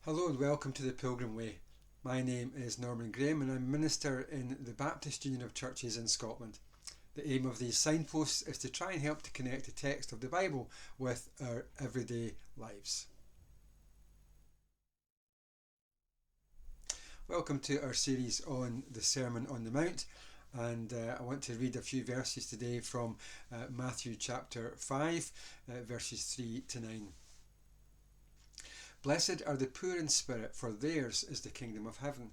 Hello and welcome to the Pilgrim Way. My name is Norman Graham and I'm minister in the Baptist Union of Churches in Scotland. The aim of these signposts is to try and help to connect the text of the Bible with our everyday lives. Welcome to our series on the Sermon on the Mount, and I want to read a few verses today from Matthew chapter 5, verses 3 to 9. Blessed are the poor in spirit, for theirs is the kingdom of heaven.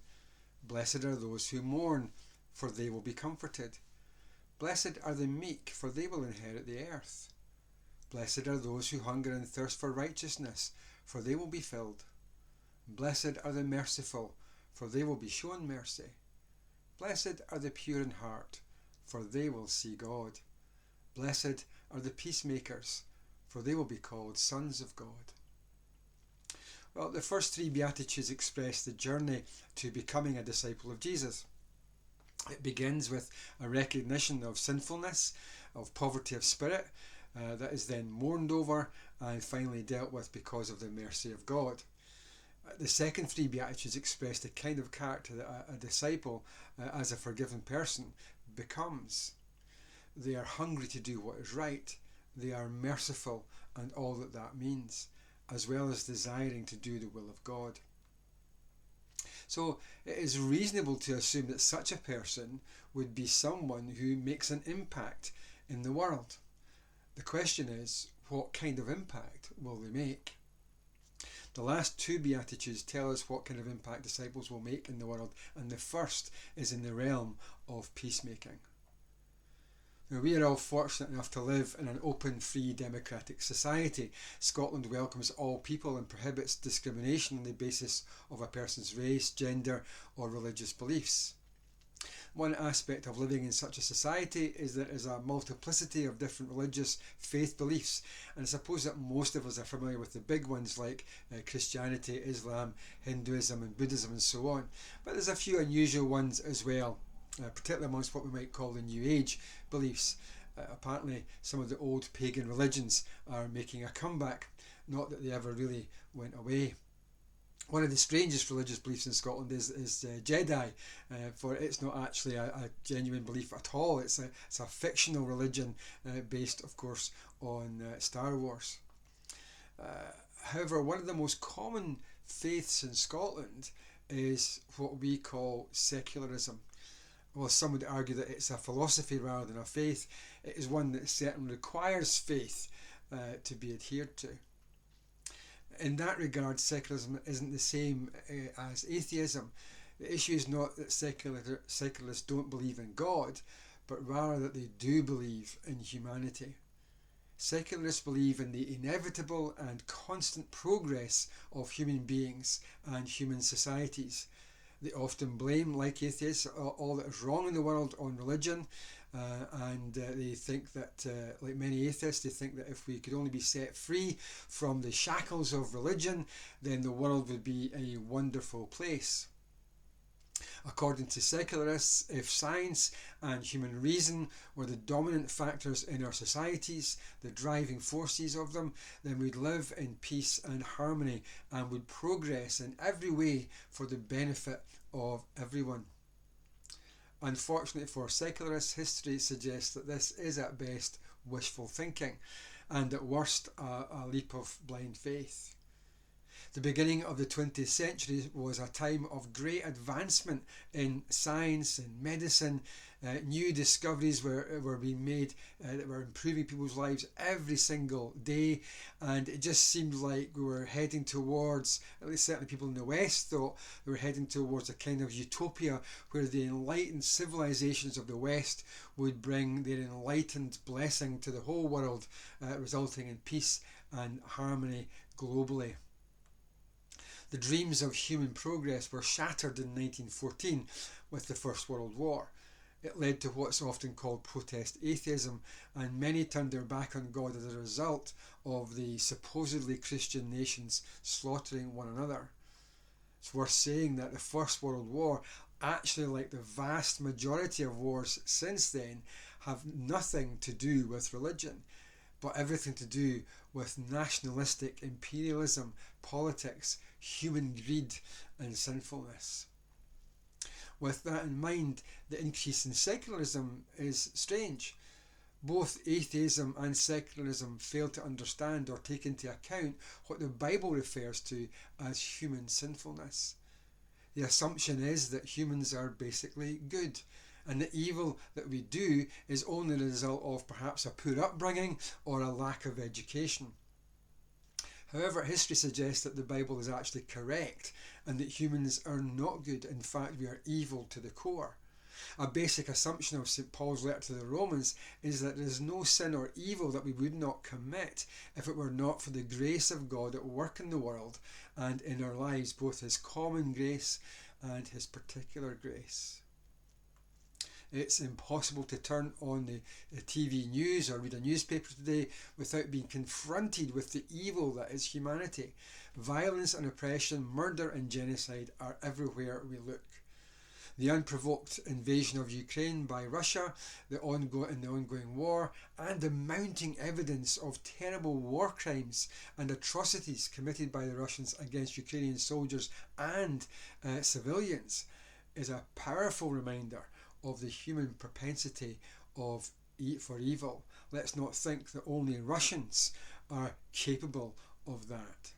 Blessed are those who mourn, for they will be comforted. Blessed are the meek, for they will inherit the earth. Blessed are those who hunger and thirst for righteousness, for they will be filled. Blessed are the merciful, for they will be shown mercy. Blessed are the pure in heart, for they will see God. Blessed are the peacemakers, for they will be called sons of God. Well, the first three Beatitudes express the journey to becoming a disciple of Jesus. It begins with a recognition of sinfulness, of poverty of spirit, that is then mourned over and finally dealt with because of the mercy of God. The second three Beatitudes express the kind of character that a disciple, as a forgiven person, becomes. They are hungry to do what is right. They are merciful and all that that means, as well as desiring to do the will of God. So it is reasonable to assume that such a person would be someone who makes an impact in the world. The question is, what kind of impact will they make? The last two Beatitudes tell us what kind of impact disciples will make in the world, and the first is in the realm of peacemaking. Now, we are all fortunate enough to live in an open, free, democratic society. Scotland welcomes all people and prohibits discrimination on the basis of a person's race, gender or religious beliefs. One aspect of living in such a society is there is a multiplicity of different religious faith beliefs, and I suppose that most of us are familiar with the big ones like Christianity, Islam, Hinduism and Buddhism and so on. But there's a few unusual ones as well. Particularly amongst what we might call the New Age beliefs. Apparently some of the old pagan religions are making a comeback, not that they ever really went away. One of the strangest religious beliefs in Scotland is Jedi, for it's not actually a genuine belief at all. It's a fictional religion based, of course, on Star Wars. However, one of the most common faiths in Scotland is what we call secularism. Well, some would argue that it's a philosophy rather than a faith. It is one that certainly requires faith to be adhered to. In that regard, secularism isn't the same as atheism. The issue is not that secularists don't believe in God, but rather that they do believe in humanity. Secularists believe in the inevitable and constant progress of human beings and human societies. They often blame, like atheists, all that is wrong in the world on religion, and they think that, like many atheists, they think that if we could only be set free from the shackles of religion, then the world would be a wonderful place. According to secularists, if science and human reason were the dominant factors in our societies, the driving forces of them, then we'd live in peace and harmony and would progress in every way for the benefit of everyone. Unfortunately for secularists, history suggests that this is at best wishful thinking and at worst a leap of blind faith. The beginning of the 20th century was a time of great advancement in science and medicine. New discoveries were being made that were improving people's lives every single day, and it just seemed like we were heading towards, at least certainly people in the West thought, we were heading towards a kind of utopia where the enlightened civilizations of the West would bring their enlightened blessing to the whole world, resulting in peace and harmony globally. The dreams of human progress were shattered in 1914 with the First World War. It led to what's often called protest atheism, and many turned their back on God as a result of the supposedly Christian nations slaughtering one another. It's worth saying that the First World War, actually like the vast majority of wars since then, have nothing to do with religion. but everything to do with nationalistic imperialism, politics, human greed and sinfulness. With that in mind, the increase in secularism is strange. Both atheism and secularism fail to understand or take into account what the Bible refers to as human sinfulness. The assumption is that humans are basically good, and the evil that we do is only the result of perhaps a poor upbringing or a lack of education. However, history suggests that the Bible is actually correct and that humans are not good. In fact, we are evil to the core. A basic assumption of St. Paul's letter to the Romans is that there is no sin or evil that we would not commit if it were not for the grace of God at work in the world and in our lives, both his common grace and his particular grace. It's impossible to turn on the TV news or read a newspaper today without being confronted with the evil that is humanity. Violence and oppression, murder and genocide are everywhere we look. The unprovoked invasion of Ukraine by Russia, the ongoing war, and the mounting evidence of terrible war crimes and atrocities committed by the Russians against Ukrainian soldiers and civilians is a powerful reminder of the human propensity for evil. Let's not think that only Russians are capable of that.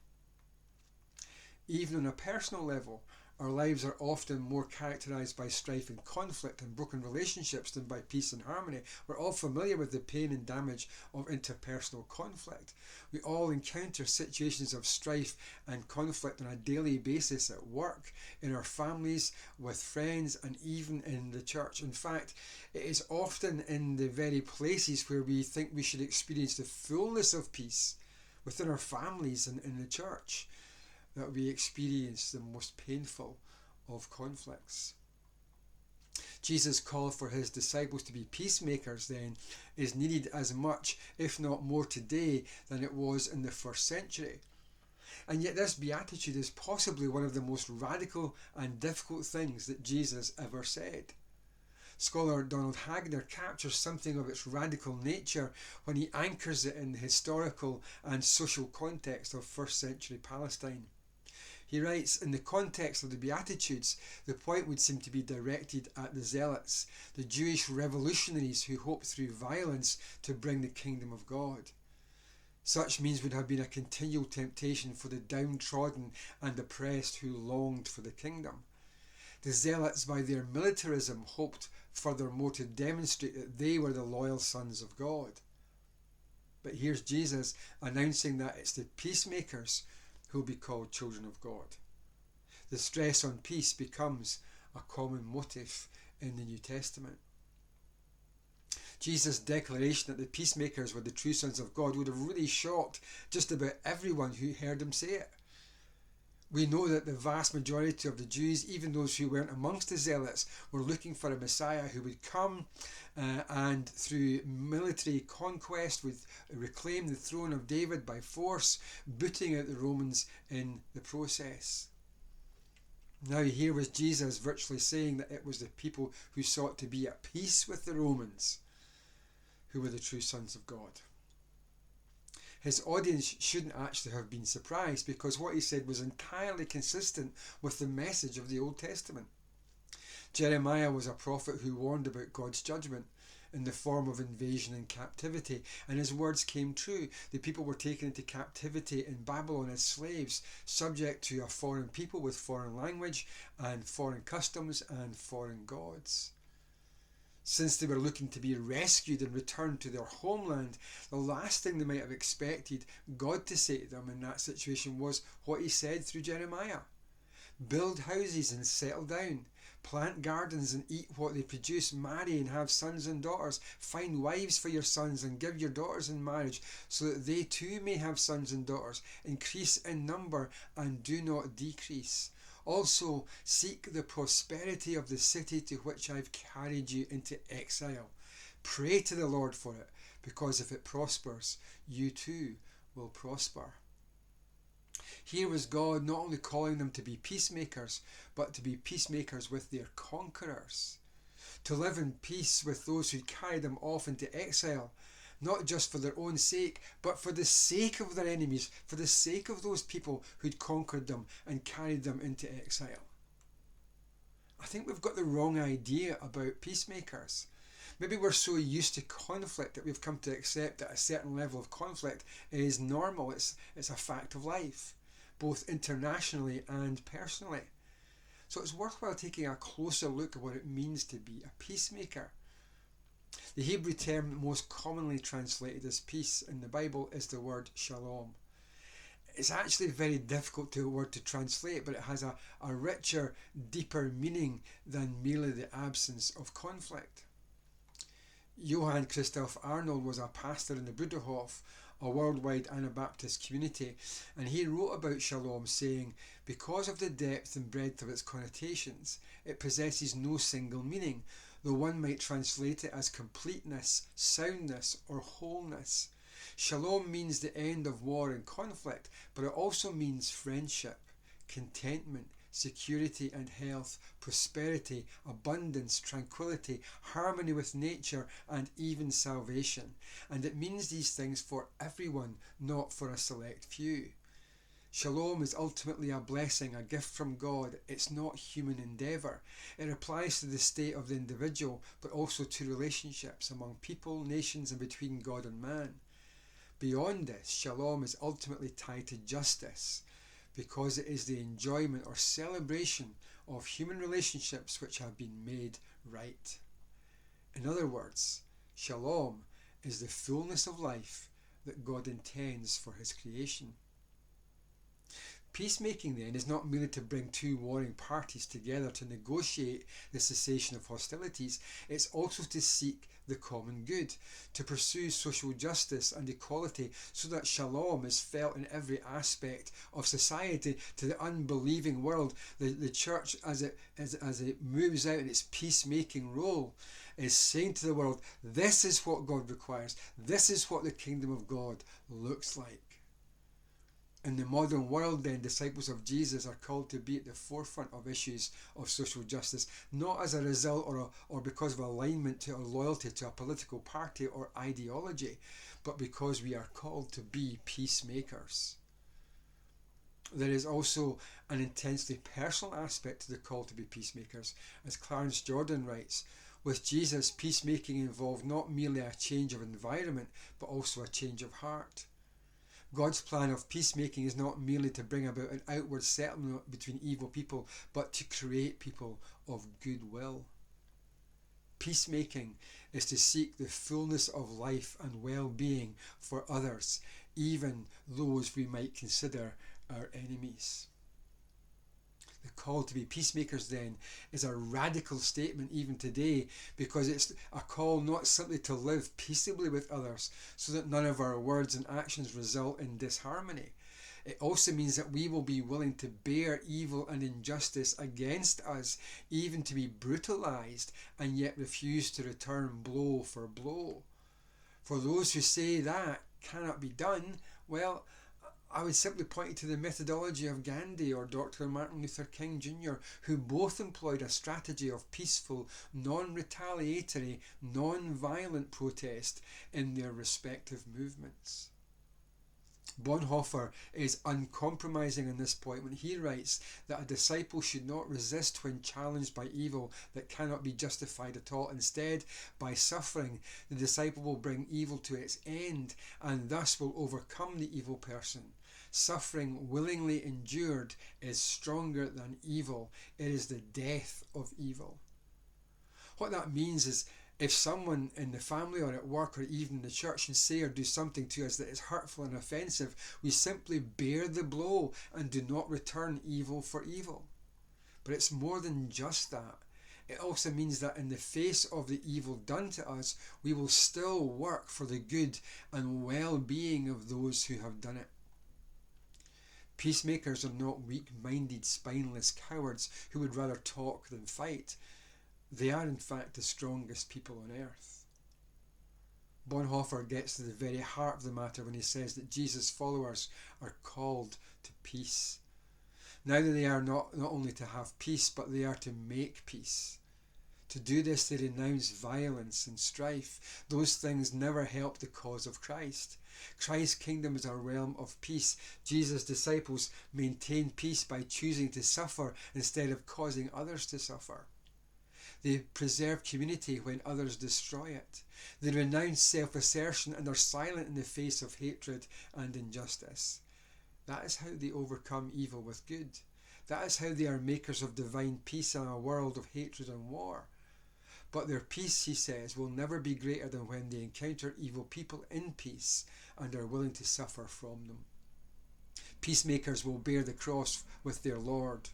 Even on a personal level, our lives are often more characterised by strife and conflict and broken relationships than by peace and harmony. We're all familiar with the pain and damage of interpersonal conflict. We all encounter situations of strife and conflict on a daily basis at work, in our families, with friends, and even in the church. In fact, it is often in the very places where we think we should experience the fullness of peace, within our families and in the church, that we experience the most painful of conflicts. Jesus' call for his disciples to be peacemakers then is needed as much, if not more today, than it was in the first century. And yet this beatitude is possibly one of the most radical and difficult things that Jesus ever said. Scholar Donald Hagner captures something of its radical nature when he anchors it in the historical and social context of first century Palestine. He writes, in the context of the Beatitudes, the point would seem to be directed at the Zealots, the Jewish revolutionaries who hoped through violence to bring the kingdom of God. Such means would have been a continual temptation for the downtrodden and oppressed who longed for the kingdom. The Zealots, by their militarism, hoped furthermore to demonstrate that they were the loyal sons of God. But here's Jesus announcing that it's the peacemakers who will be called children of God. The stress on peace becomes a common motive in the New Testament. Jesus' declaration that the peacemakers were the true sons of God would have really shocked just about everyone who heard him say it. We know that the vast majority of the Jews, even those who weren't amongst the Zealots, were looking for a Messiah who would come and through military conquest would reclaim the throne of David by force, booting out the Romans in the process. Now here was Jesus virtually saying that it was the people who sought to be at peace with the Romans who were the true sons of God. His audience shouldn't actually have been surprised, because what he said was entirely consistent with the message of the Old Testament. Jeremiah was a prophet who warned about God's judgment in the form of invasion and captivity, and his words came true. The people were taken into captivity in Babylon as slaves, subject to a foreign people with foreign language and foreign customs and foreign gods. Since they were looking to be rescued and returned to their homeland, the last thing they might have expected God to say to them in that situation was what he said through Jeremiah. Build houses and settle down. Plant gardens and eat what they produce. Marry and have sons and daughters. Find wives for your sons and give your daughters in marriage, so that they too may have sons and daughters. Increase in number and do not decrease. Also, seek the prosperity of the city to which I've carried you into exile. Pray to the Lord for it, because if it prospers, you too will prosper. Here was God not only calling them to be peacemakers, but to be peacemakers with their conquerors. To live in peace with those who carried them off into exile. not just for their own sake, but for the sake of their enemies, for the sake of those people who'd conquered them and carried them into exile. I think we've got the wrong idea about peacemakers. Maybe we're so used to conflict that we've come to accept that a certain level of conflict is normal. It's a fact of life, both internationally and personally. So it's worthwhile taking a closer look at what it means to be a peacemaker. The Hebrew term most commonly translated as peace in the Bible is the word shalom. It's actually very difficult word to translate, but it has a richer, deeper meaning than merely the absence of conflict. Johann Christoph Arnold was a pastor in the Bruderhof, a worldwide Anabaptist community, and he wrote about shalom saying, because of the depth and breadth of its connotations, it possesses no single meaning, though one might translate it as completeness, soundness, or wholeness. Shalom means the end of war and conflict, but it also means friendship, contentment, security and health, prosperity, abundance, tranquility, harmony with nature, and even salvation. And it means these things for everyone, not for a select few. Shalom is ultimately a blessing, a gift from God. It's not human endeavour. It applies to the state of the individual, but also to relationships among people, nations, and between God and man. Beyond this, shalom is ultimately tied to justice, because it is the enjoyment or celebration of human relationships which have been made right. In other words, shalom is the fullness of life that God intends for his creation. Peacemaking then is not merely to bring two warring parties together to negotiate the cessation of hostilities, it's also to seek the common good, to pursue social justice and equality so that shalom is felt in every aspect of society. To the unbelieving world, the church as it moves out in its peacemaking role is saying to the world, this is what God requires, this is what the kingdom of God looks like. In the modern world then, disciples of Jesus are called to be at the forefront of issues of social justice, not as a result or because of alignment to or loyalty to a political party or ideology, but because we are called to be peacemakers. There is also an intensely personal aspect to the call to be peacemakers. As Clarence Jordan writes, with Jesus, peacemaking involved not merely a change of environment, but also a change of heart. God's plan of peacemaking is not merely to bring about an outward settlement between evil people, but to create people of goodwill. Peacemaking is to seek the fullness of life and well-being for others, even those we might consider our enemies. The call to be peacemakers then is a radical statement even today, because it's a call not simply to live peaceably with others so that none of our words and actions result in disharmony. It also means that we will be willing to bear evil and injustice against us, even to be brutalized, and yet refuse to return blow for blow. For those who say that cannot be done, well, I would simply point you to the methodology of Gandhi or Dr. Martin Luther King Jr., who both employed a strategy of peaceful, non-retaliatory, non-violent protest in their respective movements. Bonhoeffer is uncompromising on this point when he writes that a disciple should not resist when challenged by evil that cannot be justified at all. Instead, by suffering, the disciple will bring evil to its end and thus will overcome the evil person. Suffering willingly endured is stronger than evil. It is the death of evil. What that means is, if someone in the family or at work or even in the church should say or do something to us that is hurtful and offensive, we simply bear the blow and do not return evil for evil. But it's more than just that. It also means that in the face of the evil done to us, we will still work for the good and well-being of those who have done it. Peacemakers are not weak-minded, spineless cowards who would rather talk than fight. They are in fact the strongest people on earth. Bonhoeffer gets to the very heart of the matter when he says that Jesus' followers are called to peace. Now that they are not only to have peace, but they are to make peace. To do this, they renounce violence and strife. Those things never help the cause of Christ. Christ's kingdom is a realm of peace. Jesus' disciples maintain peace by choosing to suffer instead of causing others to suffer. They preserve community when others destroy it. They renounce self-assertion and are silent in the face of hatred and injustice. That is how they overcome evil with good. That is how they are makers of divine peace in a world of hatred and war. But their peace, he says, will never be greater than when they encounter evil people in peace and are willing to suffer from them. Peacemakers will bear the cross with their Lord,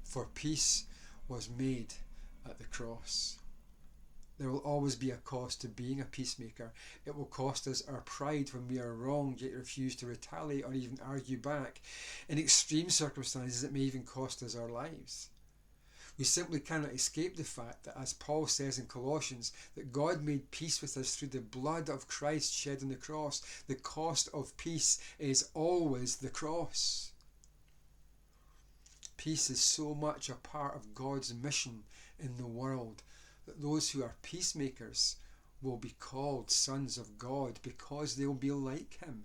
for peace was made at the cross. There will always be a cost to being a peacemaker. It will cost us our pride when we are wronged yet refuse to retaliate or even argue back. In extreme circumstances, it may even cost us our lives. We simply cannot escape the fact that, as Paul says in Colossians, that God made peace with us through the blood of Christ shed on the cross. The cost of peace is always the cross. Peace is so much a part of God's mission in the world that those who are peacemakers will be called sons of God because they'll be like him.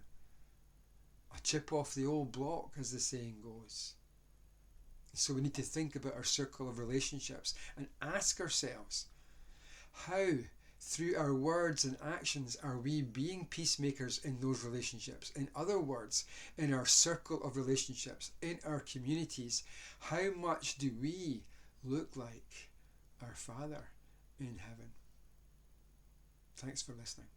A chip off the old block, as the saying goes. So we need to think about our circle of relationships and ask ourselves, how, through our words and actions, are we being peacemakers in those relationships? In other words, in our circle of relationships, in our communities, how much do we look like our Father in heaven? Thanks for listening.